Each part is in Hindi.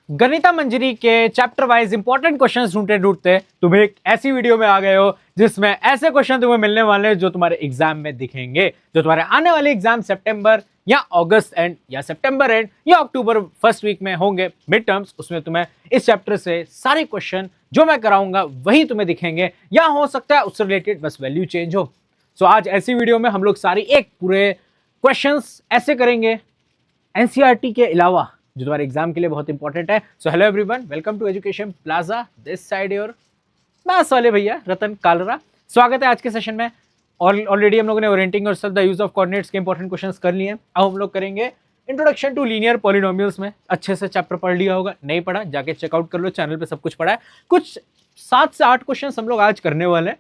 गणिता मंजरी के चैप्टर वाइज इंपॉर्टेंट क्वेश्चंस ढूंढते ढूंढते तुम एक ऐसी वीडियो में आ गए हो जिसमें ऐसे क्वेश्चन तुम्हें मिलने वाले हैं जो तुम्हारे एग्जाम में दिखेंगे, जो तुम्हारे आने वाले एग्जाम सितंबर या अगस्त एंड या सितंबर एंड या अक्टूबर फर्स्ट वीक में होंगे मिड टर्म्स। उसमें तुम्हें इस चैप्टर से सारे क्वेश्चन जो मैं कराऊंगा वही तुम्हें दिखेंगे, या हो सकता है उससे रिलेटेड बस वैल्यू चेंज हो। सो आज ऐसी वीडियो में हम लोग सारी एक पूरे क्वेश्चंस ऐसे करेंगे एनसीईआरटी के अलावा जो तुम्हारे एग्जाम के लिए बहुत इंपॉर्टेंट है। So hello everyone, welcome to education plaza, this side your maths वाले भैया रतन कालरा। स्वागत है आज के सेशन में। और ऑलरेडी हम लोगों ने orienting yourself the use of coordinates के इंपॉर्टेंट क्वेश्चंस कर लिए हैं। अब हम लोग करेंगे इंट्रोडक्शन टू लीनियर पॉलिनोमियल्स में। अच्छे से चैप्टर पढ़ लिया होगा, नहीं पढ़ा जाके चेकआउट कर लो, चैनल पे सब कुछ पढ़ा है। कुछ 7 से 8 क्वेश्चन हम लोग आज करने वाले हैं।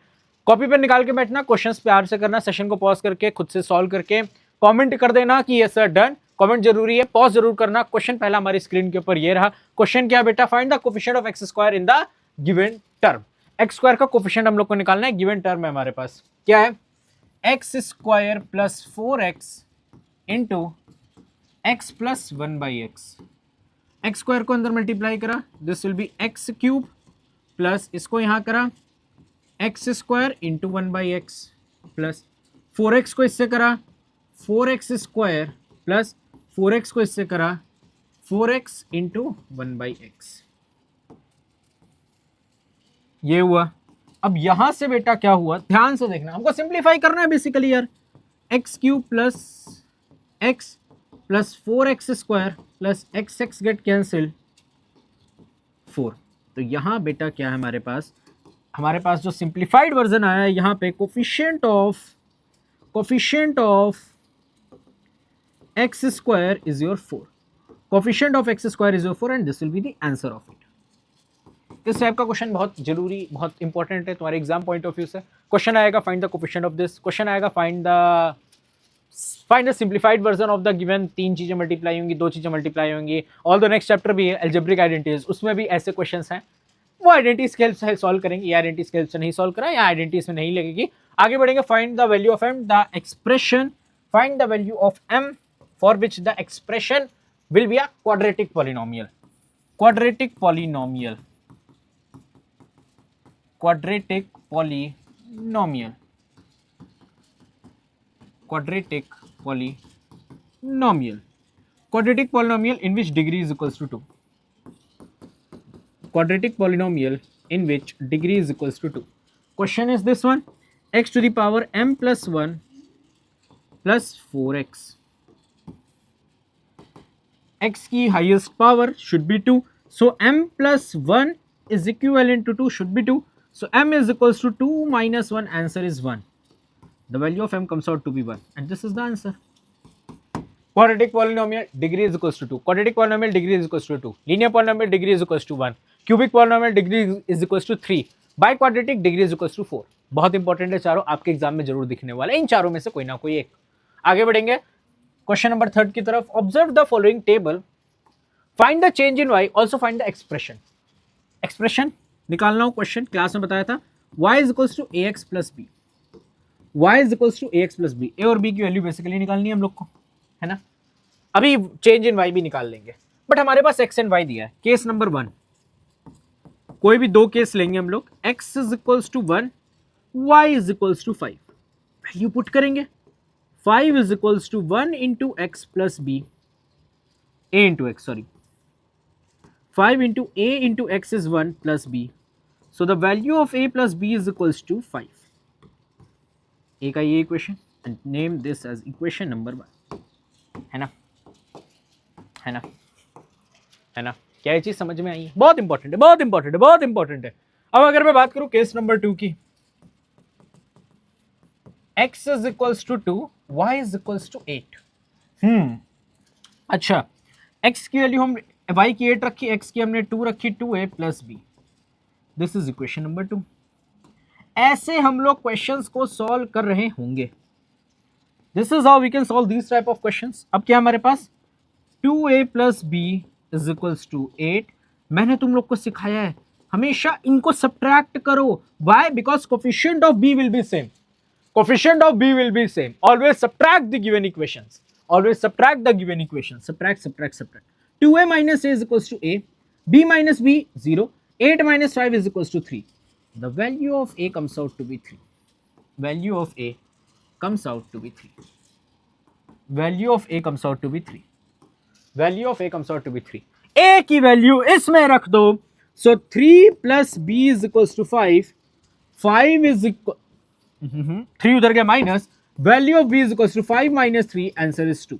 कॉपी पे निकाल के बैठना, क्वेश्चंस प्यार से करना, सेशन को पॉज करके खुद से सॉल्व करके कमेंट कर देना कि यस सर डन। कमेंट जरूरी है, पॉज जरूर करना। क्वेश्चन पहला हमारी स्क्रीन के ऊपर ये रहा। क्वेश्चन क्या बेटा? Find the coefficient of x square in the given term. X square का कोफिशिएंट हम लोग को निकालना है। गिवन टर्म है हमारे पास, क्या है? X square plus 4x into x plus 1/x। X square को अंदर मल्टीप्लाई करा, this will be x cube, plus इसको यहां करा x square into 1/x, plus 4x को इससे करा 4x स्क्वायर, प्लस 4x को इससे करा 4x इंटू 1/x। ये हुआ। अब यहां से बेटा क्या हुआ, ध्यान से देखना, हमको सिंप्लीफाई करना है बेसिकली यार। X cube plus x plus 4x square plus x get cancel 4। तो यहां बेटा क्या है हमारे पास जो सिंप्लीफाइड वर्जन आया है यहां पे coefficient of x square is your 4. Coefficient of x square is your 4 and this will be the answer of it. इस टाइप का क्वेश्चन बहुत जरूरी, बहुत इंपॉर्टेंट है तुम्हारे एग्जाम पॉइंट ऑफ व्यू से। क्वेश्चन आएगा find the coefficient of this, question आएगा find the simplified version of the given. 3 चीजें मल्टीप्लाई होंगी, 2 चीजें मल्टीप्लाई होंगी। ऑल द नेक्स्ट चैप्टर भी है अलजेब्रिक आइडेंटिटीज, उसमें भी ऐसे क्वेश्चंस हैं। वो आइडेंटिटीज के हेल्प से सॉल्व करेंगे, या आइडेंटिटीज के हेल्प से नहीं सॉल्व करा, या आइडेंटिटीज में नहीं लगेगी। आगे बढ़ेंगे। Find the value of M, the expression, find the value of M for which the expression will be a quadratic polynomial. Quadratic polynomial. Quadratic polynomial. Quadratic polynomial. Quadratic polynomial in which degree is equals to 2. Quadratic polynomial in which degree is equals to 2. Question is this one. X to the power m plus 1 plus 4x. x की highest power should be 2, so m plus 1 is equivalent to 2, should be 2, so m is equals to 2 minus 1, answer is 1. The value of m comes out to be 1 and this is the answer. Quadratic polynomial degree is equals to 2, quadratic polynomial degree is equals to 2, linear polynomial degree is equals to 1, cubic polynomial degree is equals to 3, biquadratic degree is equals to 4. बहुत इंपॉर्टेंट है, चारों आपके एग्जाम में जरूर दिखने वाला है। इन चारों में से कोई ना कोई एक। आगे बढ़ेंगे क्वेश्चन नंबर 3 की तरफ। Observe the following table, find the change in y, also find the expression. Expression निकालना हो, क्वेश्चन क्लास में बताया था y is equals to ax plus B, y is equals to ax plus B. a और b की वैल्यू बेसिकली निकालनी है हम लोग को, है ना। अभी चेंज इन y भी निकाल लेंगे, बट हमारे पास x एंड y दिया है। केस नंबर 1, कोई भी 2 केस लेंगे हम लोग। x is equals to 1, y is equals to 5, value put करेंगे। 5 is equals to 1 into x plus b, a into x, sorry. 5 into a into x is 1 plus b. So the value of a plus b is equals to 5. A का ये equation and name this as equation number 1. है ना, है ना, है ना। क्या ये चीज समझ में आई है? बहुत इंपॉर्टेंट है, बहुत इंपॉर्टेंट है, बहुत इंपॉर्टेंट है। अब अगर मैं बात करूं केस नंबर 2 की, x is equals to 2, y is equals to 8. अच्छा, x की वैल्यू हम y की 8 रखी, x की हमने 2 रखी, 2a plus b। This is equation number 2। ऐसे हम लोग क्वेश्चंस को सॉल्व कर रहे होंगे। This is how we can solve this type of questions. अब क्या हमारे पास 2a plus b is equals to 8। मैंने तुम लोग को सिखाया है हमेशा इनको सब्ट्रैक्ट करो। Why? Because coefficient of b will be same, coefficient of b will be same. Always subtract the given equations. Always subtract the given equations. Subtract. 2a minus a is equals to a. b minus b 0, 8 minus 5 is equals to 3. The value of a comes out to be 3. Value of a comes out to be 3. Value of a comes out to be 3. Value of a comes out to be 3. a की वैल्यू इसमें रख दो. So 3 plus b is equals to 5. 5 is equal 3 उधर गया minus. Value of b is equals to 5 minus 3. Answer is 2.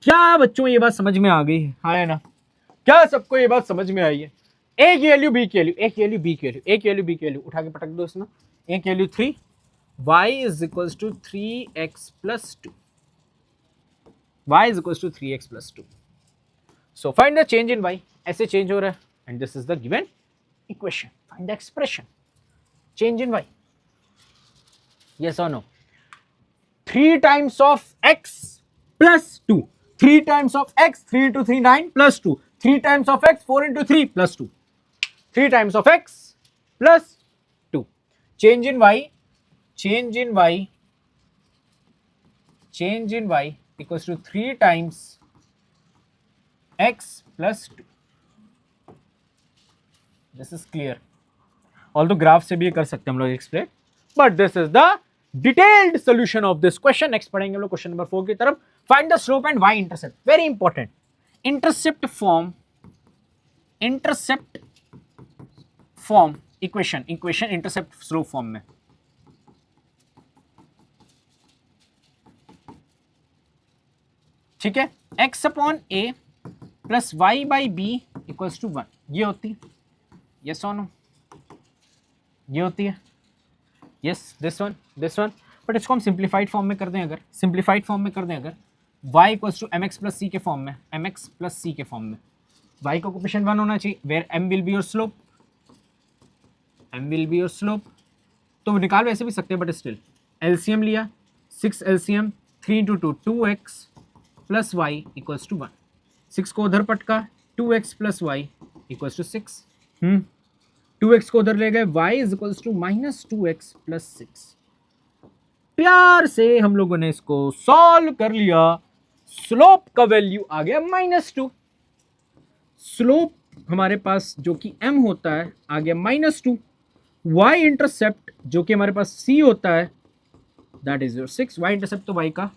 क्या बच्चों ये बात समझ में आ गई है? हाँ है ना? क्या सबको ये बात समझ में आई है? ए की वैल्यू बी की वैल्यू, ए की वैल्यू बी की वैल्यू, ए की वैल्यू बी की वैल्यू उठा के पटक दो इसमें. ए की value 3, y is equals to 3x plus 2. y is equals to 3x plus 2. So find the change in y. ऐसे चेंज हो रहा है and this is the given equation. Find the expression. Change in y. Yes or no? 3 times of x plus 2. 3 times of x, 3 into 3, 9 plus 2. 3 times of x, 4 into 3 plus 2. 3 times of x plus 2. Change in y. Change in y. Change in y equals to 3 times x plus 2. This is clear. Although graph से भी ये कर सकते हैं हम लोग explain, but this is the detailed solution of this question. Next पढ़ेंगे हम लोग क्वेश्चन नंबर 4 की तरफ. Find the slope and y intercept. Very important. Intercept form equation intercept slope form में. ठीक है. x upon a plus y by b equals to 1. ये होती है. Yes or no? ये होती है. Yes, this one. बट इसको हम सिंप्लीफाइड फॉर्म में कर दें अगर, y equals to mx plus c के फॉर्म में, mx प्लस c के फॉर्म में, y का कोफिशिएंट 1 होना चाहिए, where m will be your slope. तो निकाल वैसे भी सकते हैं बट स्टिल एलसीएम लिया, 6 LCM 3 into 2 2x plus Y equals to 1. 6 को उधर पटका, 2x plus Y equals to 6. 2x को उधर ले गए, y is equals to minus 2x plus 6. प्यार से हम लोगों ने इसको सॉल्व कर लिया. स्लोप का वैल्यू आ गया -2. स्लोप हमारे पास जो कि m होता है आ गया -2. y इंटरसेप्ट जो कि हमारे पास c होता है that is your 6. y intercept तो y का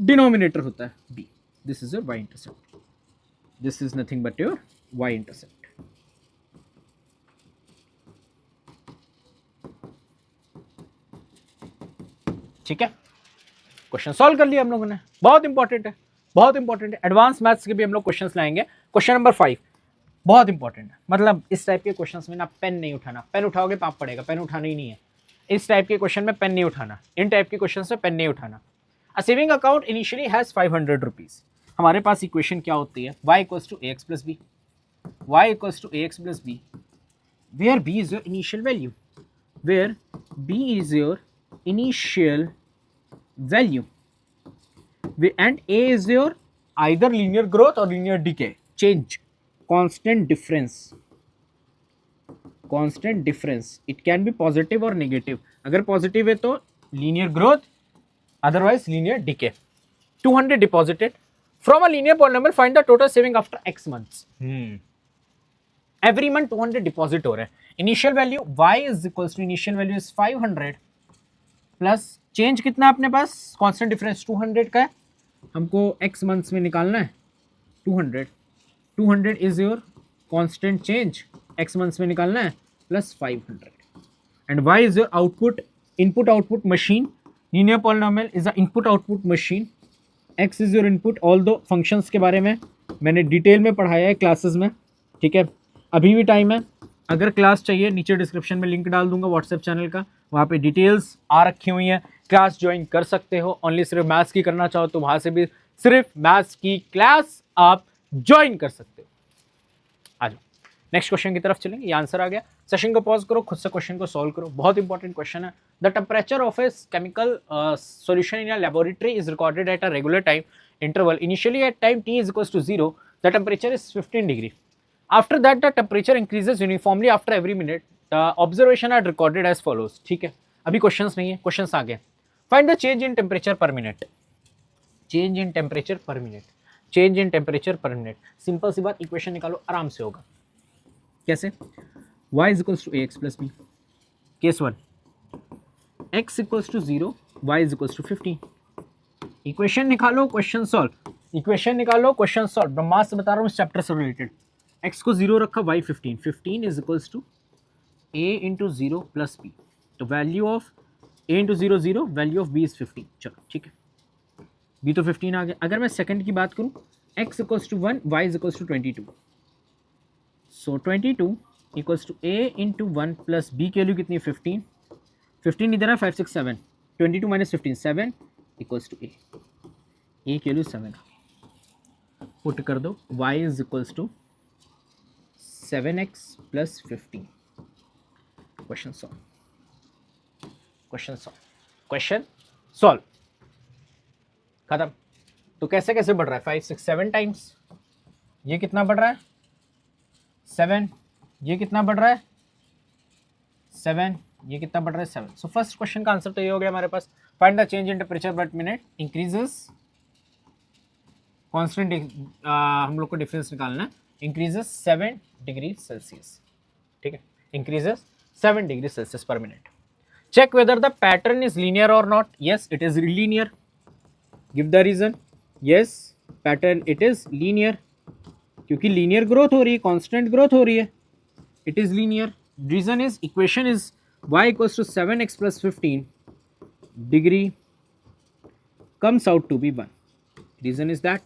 डिनोमिनेटर होता है b. This is your y intercept. This is nothing but your y intercept. ठीक है, क्वेश्चन सॉल्व कर लिया हम लोगों ने. बहुत इंपॉर्टेंट है. एडवांस मैथ्स के भी हम लोग क्वेश्चंस लाएंगे. क्वेश्चन नंबर 5 बहुत इंपॉर्टेंट है. मतलब इस टाइप के क्वेश्चंस में ना पेन नहीं उठाना. पेन उठाओगे पाप पड़ेगा. पेन उठाना ही नहीं है. इस टाइप के क्वेश्चन में पेन नहीं उठाना. इन टाइप के क्वेश्चन में पेन नहीं उठाना. A saving account initially has 500 rupees. हमारे पास इक्वेशन क्या होती है? y equals to ax plus B. y equals to ax plus B, where b is your initial value. Where b is your initial value and a is your either linear growth or linear decay. Change, constant difference. It can be positive or negative. अगर positive है तो linear growth, otherwise linear decay. 200 deposited from a linear polynomial. Find the total saving after x months. Every month 200 deposit हो रहा है. Initial value y is equals to initial value is 500 plus change कितना अपने पास? कांस्टेंट डिफरेंस 200 का है. हमको x मंथ्स में निकालना है. 200 is your constant change. x months में निकालना है plus 500 and y is your output. Input output machine. Linear polynomial is a input output machine. x is your input. All दो फंक्शंस के बारे में मैंने डिटेल में पढ़ाया है क्लासेस में. ठीक है, अभी भी टाइम है. अगर क्लास चाहिए नीचे डिस्क्रिप्शन में लिंक डाल दूंगा व्हाट्सएप चैनल का. वहाँ पे डिटेल्स आ रखी हुई हैं. क्लास ज्वाइन कर सकते हो. ओनली सिर्फ मैथ्स की करना चाहो तो वहाँ से भी सिर्फ मैथ्स की क्लास आप ज्वाइन कर सकते हो. आ जाओ नेक्स्ट क्वेश्चन की तरफ चलेंगे. ये आंसर आ गया. सेशन को पॉज करो, खुद से क्वेश्चन को सॉल्व करो. बहुत इंपॉर्टेंट क्वेश्चन है. The temperature of a chemical solution in a laboratory is recorded at a regular time interval. Initially at time t is equals to 0 the temperature is 15 degree. After that the temperature increases uniformly after every minute. The observation are recorded as follows. ठीक है, अभी क्वेश्चंस नहीं है, क्वेश्चंस आ गए. Find the change in temperature per minute. Change in temperature per minute. Change in temperature per minute. Simple सी बात, इक्वेशन निकालो, आराम से होगा। कैसे? y is equals to ax plus B. Case 1, x equals to 0, y is equals to 15। Equation निकालो, क्वेश्चन सॉल्व। इक्वेशन निकालो, क्वेश्चन सॉल्व। ब्रह्मास्त्र बता रहा हूँ इस चैप्टर से रिलेटेड। x को 0 रखा, y 15। 15 is equals to a into 0 plus b। तो value of a into 0 0, value of b is 15। चलो ठीक है, b तो 15 आ गया। अगर मैं सेकंड की बात करूँ, x equals to 1, y is equals to 22। So 22 equals to a into 1 plus b की वैल्यू कितनी? 15। 15 इधर है, 5 6 7, 22 माइनस 15 7 इक्वल्स टू a की वैल्यू 7। पुट कर दो, y is equals to 7x plus 15। Question solve, question solve, question solve. खत्म। तो कैसे कैसे बढ़ रहा है? 5 6 7 टाइम्स। ये कितना बढ़ रहा है? 7। ये कितना बढ़ रहा है? 7। ये कितना बढ़ रहा है? 7। सो फर्स्ट क्वेश्चन का आंसर तो ये हो गया हमारे पास। Find the change in temperature per minute increases, constant हम लोग को डिफरेंस निकालना है। Increases 7 degree Celsius. ठीक है, increases 7 degree Celsius per minute. Check whether the pattern is linear और not. Yes, it is linear. Give the reason. Yes, pattern it is linear, क्योंकि लीनियर ग्रोथ हो रही है, कांस्टेंट ग्रोथ हो रही है। It is linear. Reason is equation is y equals to 7x plus 15 degree comes out to be 1. Reason is that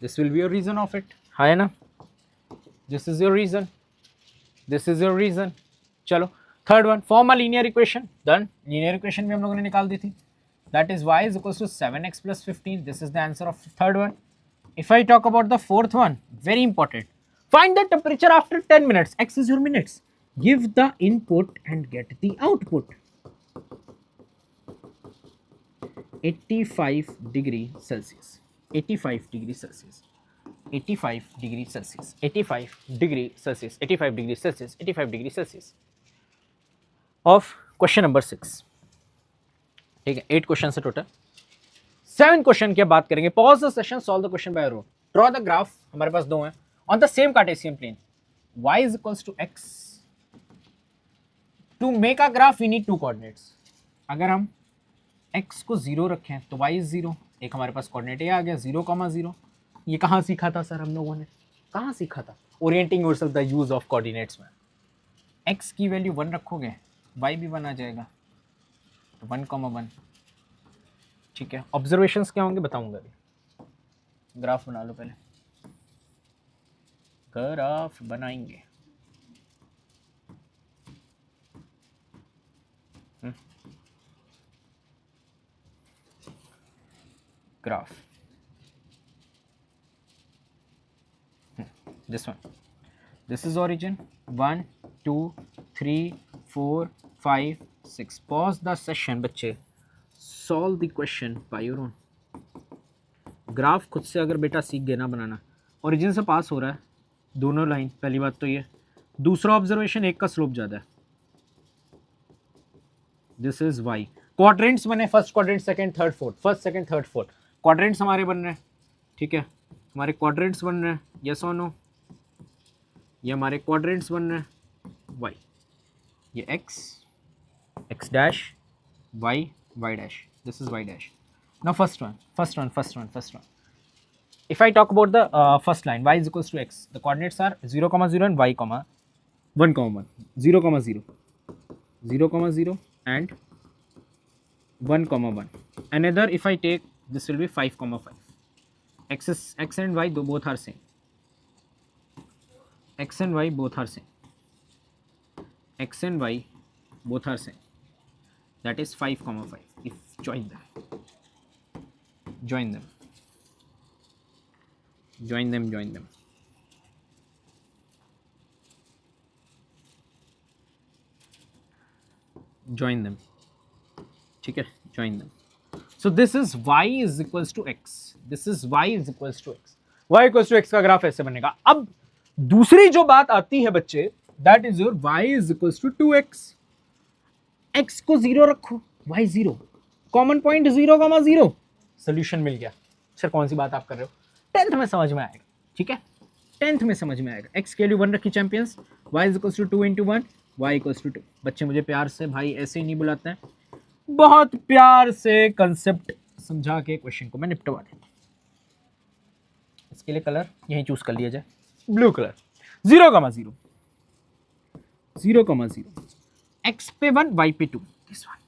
this will be your reason of it. है ना? This is your reason. This is your reason. चलो third one, form a linear equation. Done. Linear equation भी हम लोगों ने निकाल दी थी। That is y is equals to 7x plus 15. This is the answer of third one. If I talk about the fourth one, very important. Find the temperature after 10 minutes. X is your minutes. Give the input and get the output. 85 degree Celsius. 85 degree Celsius. 85 degree Celsius. 85 degree Celsius. 85 degree Celsius. 85 degree Celsius. Of question number 6. ठीक है, 8 क्वेश्चन से टोटल। 7 क्वेश्चन की बात करेंगे। Pause the session, solve the question by row. Draw the graph, हमारे पास दो हैं, on the same Cartesian plane. y is equals to x. To make a graph we need two coordinates. अगर हम x को 0 रखें तो y is 0। एक हमारे पास कोऑर्डिनेट ये आ गया 0,0। ये कहाँ सीखा था सर हम लोगों ने? कहाँ सीखा था? Orienting yourself the use of coordinates में। x की वैल्यू 1 रखोगे, y भी 1 आ जाएगा, तो 1,1। ठीक है, ऑब्जर्वेशंस क्या होंगे बताऊंगा अभी। ग्राफ बना लो पहले, ग्राफ बनाएंगे। Graph, this one, this is origin 1 2 3 4 5 6। pause the session बच्चे, solve the question by your own। Graph खुद से अगर बेटा सीख गए ना बनाना। ओरिजिन से पास हो रहा है दोनों लाइन, पहली बात तो ये। दूसरा ऑब्जर्वेशन, एक का स्लोप ज़्यादा है। This is Y. क्वाड्रेंट्स बने, first quadrant, second, third, fourth. First, second, third, fourth quadrants हमारे बन रहे हैं। ठीक है, हमारे क्वाड्रेंट्स बन रहे हैं, यस और नो। ये हमारे क्वाड्रेंट्स बन रहे हैं। वाई, ये X, X dash, Y, Y dash. This is Y dash. Now first one, first one, first one, first one. If I talk about the first line, y is equals to x, the coordinates are 0,0 and y, 1,1, 0,0, 0,0 and 1,1. Another, if I take, this will be 5,5. X and y both are same. X and y both are same. X and y both are same. That is 5,5. If join them, join them. Join them, join them. Join them. ठीक है, join them. So this is y is equals to x. This is y is equals to x. y equals to x का ग्राफ ऐसे बनेगा। अब दूसरी जो बात आती है बच्चे, that is your y is equals to 2x. x को 0 रखो, y 0, कॉमन पॉइंट 0,0, सोल्यूशन मिल गया। सर कौन सी बात आप कर रहे हो? 10th में समझ में आएगा, ठीक है, 10th में समझ में आएगा। x की वैल्यू 1 रखी champions, y is equals to 2 into 1, y equals to 2। बच्चे मुझे प्यार से भाई ऐसे ही नहीं बुलाते हैं, बहुत प्यार से कंसेप्ट समझा के क्वेश्चन को मैं निपटवा देता हूँ। इसके लिए कलर यही चूज कर लिया जाए, ब्लू कलर। 0,0 0,0 x पे 1 y पे 2, दिस वन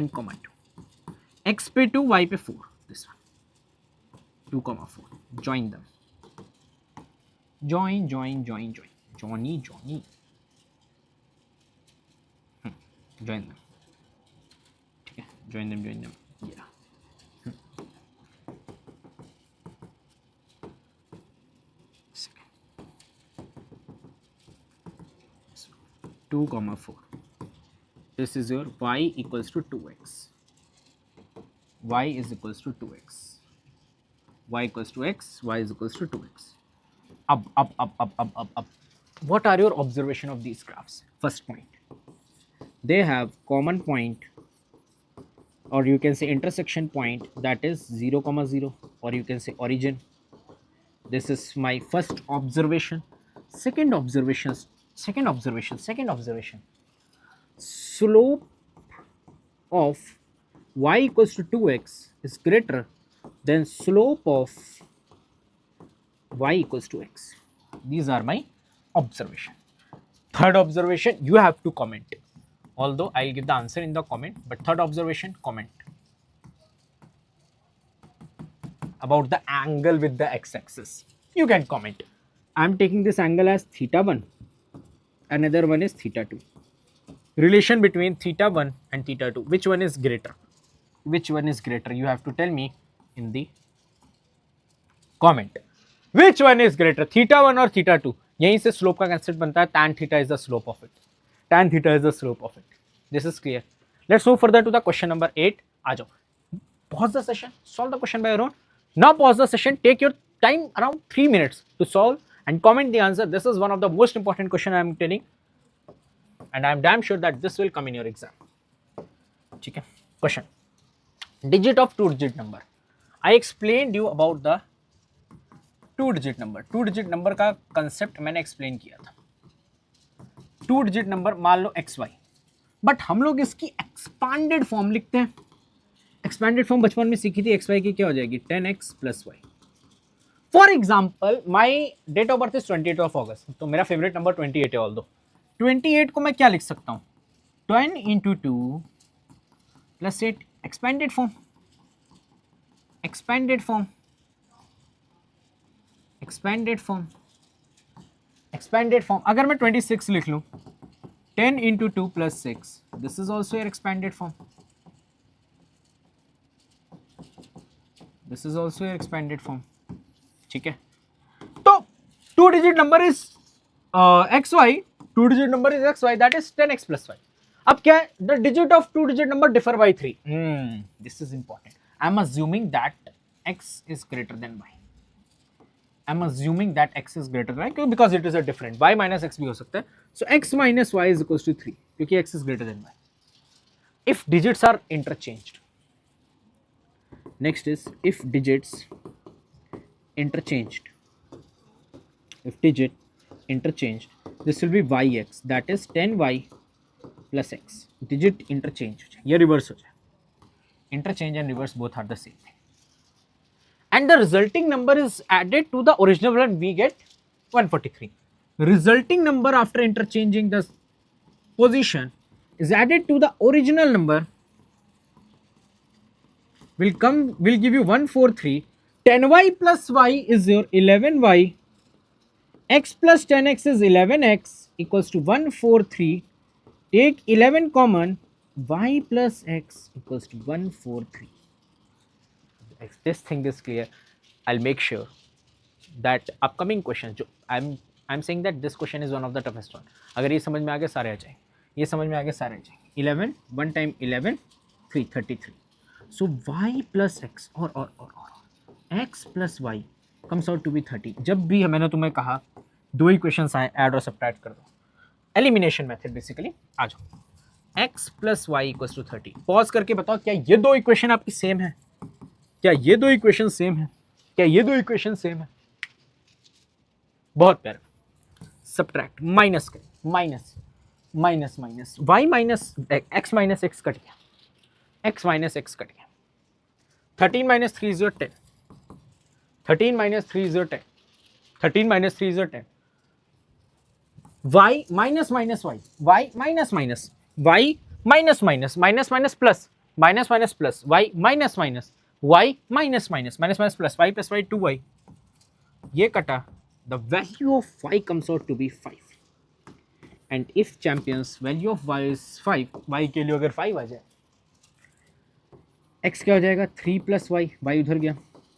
1,2, x पे 2 y पे 4, this one 2,4। join them, join join join join Johnny join them, ठीक है, join them yeah 2,4. This is your y equals to 2x. Y is equals to 2x. Y equals to x. Y is equals to 2x. Up. What are your observation of these graphs? First point, they have common point, or you can say intersection point, that is 0,0, or you can say origin. This is my first observation. Second observation, slope of y equals to 2x is greater than slope of y equals to x. These are my observation. Third observation, you have to comment, although I'll give the answer in the comment, but third observation, comment about the angle with the x-axis. You can comment. I am taking this angle as θ1, another one is θ2. Relation between θ1 and θ2, which one is greater? Which one is greater? You have to tell me in the comment. Which one is greater, θ1 or θ2? यहीं से slope का concept बनता है, tan theta is the slope of it. Tan theta is the slope of it. This is clear. Let's move further to the question number 8. आ जाओ. Pause the session. Solve the question by your own. Now pause the session. Take your time around 3 minutes to solve and comment the answer. This is one of the most important question I am telling, and I am damn sure that this will come in your exam. ठीक है. Question. Digit of 2-digit number. I explained you about the 2-digit number. 2-digit number का concept मैंने explain किया था. 2-digit number मान लो XY, बट हम लोग इसकी expanded form लिखते हैं. Expanded form बचपन में सीखी थी, XY की क्या हो जाएगी, 10x plus y. For example, my date of birth is 28 of August, तो मेरा favorite number 28 है. although 28 को मैं क्या लिख सकता हूँ, 10 into 2 plus 8. expanded form. expanded form अगर मैं 26 लिख लूँ, 10 into 2 plus 6, this is also your expanded form. This is also your expanded form. ठीक है, तो 2-digit number is xy, 2-digit number is xy, that is 10x plus y. अब क्या है, the digit of 2-digit number differ by 3. This is important. I am assuming that x is greater than y. I am assuming that x is greater than y because it is a different. y minus x भी हो सकता है. So x minus y is equals to 3 क्योंकि x is greater than y. If digits are interchanged. Next is if digits interchanged. If digit interchanged, this will be yx, that is 10y plus x. Digit interchange, ये reverse हो जाए. Interchange and reverse both are the same thing. And the resulting number is added to the original one, we get 143. Resulting number after interchanging the position is added to the original number, will give you 143. 10y plus y is your 11y. X plus 10x is 11x equals to 143. Take 11 common, y plus x equals to 143. If this thing is clear, I'll make sure that upcoming questions, I'm saying that this question is one of the toughest one. अगर ये समझ में आ गया सारे आ जाएंगे, ये समझ में आ गया सारे आ जाएंगे. 11, 1 time 11, 333. So y plus x or x plus y comes out to be 30. जब भी मैंने तुम्हें कहा दो इक्वेशंस आए, ऐड और सब्ट्रैक्ट कर दो, एलिमिनेशन मेथड बेसिकली. आ जाओ, x plus y equals to 30. Pause करके बताओ क्या ये दो इक्वेशन आपकी सेम है, क्या ये दो इक्वेशन सेम है, क्या ये दो इक्वेशन सेम है? बहुत प्यारा। सब्ट्रैक्ट, माइनस कर, minus minus minus y minus x minus x cut गया, एक्स माइनस एक्स कट गया। 13 minus 3 0 10, 13 minus 3 0 10, 13 minus 3 0 10, y minus minus y, y minus minus y minus minus minus minus plus, minus minus plus y minus minus y minus minus minus minus plus y plus y 2y, ये कटा। The value of y comes out to be 5 and if champions value of y is 5, y के लिए अगर 5 आ जाए, x क्या हो जाएगा 3 प्लस y, y उधर गया,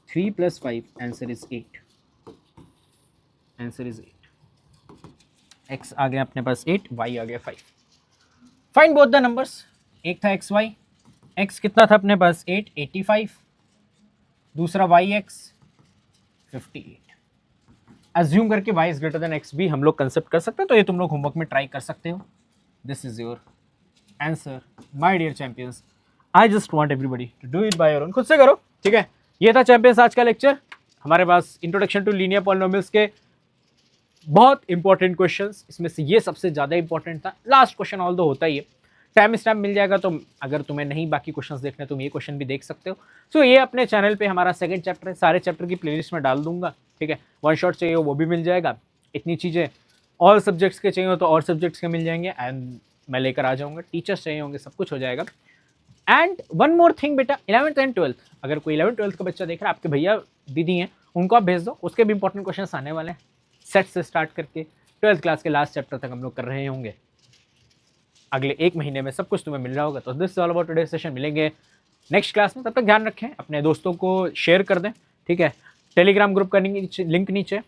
3 plus 5, answer is 8, answer is 8। x आ गया अपने पास 8, y आ गया 5। Find both the numbers. एक था xy, x कितना था अपने पास 8, 85, दूसरा yx 58। अज्यूम करके y is greater than x भी हम लोग कंसेप्ट कर सकते हैं, तो ये तुम लोग होमवर्क में ट्राई कर सकते हो। This is your answer my dear champions. I just want everybody to do it by your own, खुद से करो, ठीक है। ये था चैंपियंस आज का लेक्चर। हमारे पास इंट्रोडक्शन टू लीनियर पॉलिनोमियल्स के बहुत इंपॉर्टेंट क्वेश्चंस, इसमें से ये सबसे ज़्यादा इंपॉर्टेंट था। लास्ट क्वेश्चन ऑल दो होता ही है, टाइम स्टैम्प मिल जाएगा, तो अगर तुम्हें नहीं बाकी क्वेश्चंस देखने तुम ये क्वेश्चन भी देख सकते हो। सो ये अपने चैनल पे हमारा सेकंड चैप्टर है, सारे चैप्टर की प्लेलिस्ट में डाल दूंगा, ठीक है। वन शॉट चाहिए वो भी मिल जाएगा, इतनी चीज़ें ऑल सब्जेक्ट्स के चाहिए तो और सब्जेक्ट्स के मिल जाएंगे, एंड मैं लेकर आ जाऊँगा। टीचर्स चाहिए होंगे, सब कुछ हो जाएगा। एंड वन मोर थिंग बेटा, 11th एंड 12th, अगर कोई 11th 12th का बच्चा देख रहा है, आपके भैया दीदी हैं, उनको आप भेज दो, उसके भी इंपॉर्टेंट क्वेश्चन आने वाले हैं। सेट से स्टार्ट करके 12th क्लास के लास्ट चैप्टर तक हम लोग कर रहे होंगे। अगले 1 महीने में सब कुछ तुम्हें मिल रहा होगा। तो this all about today session. मिलेंगे नेक्स्ट क्लास में, तब तक ध्यान रखें, अपने दोस्तों को शेयर कर दें, ठीक है। टेलीग्राम ग्रुप का लिंक नीचे,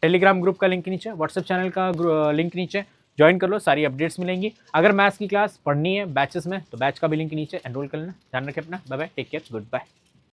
टेलीग्राम ग्रुप का लिंक नीचे, व्हाट्सएप चैनल का लिंक नीचे, ज्वाइन कर लो, सारी अपडेट्स मिलेंगी। अगर मैथ्स की क्लास पढ़नी है बैचेस में, तो बैच का भी लिंक नीचे, एनरोल कर लेना। ध्यान रखें अपना, bye bye, take care, good bye.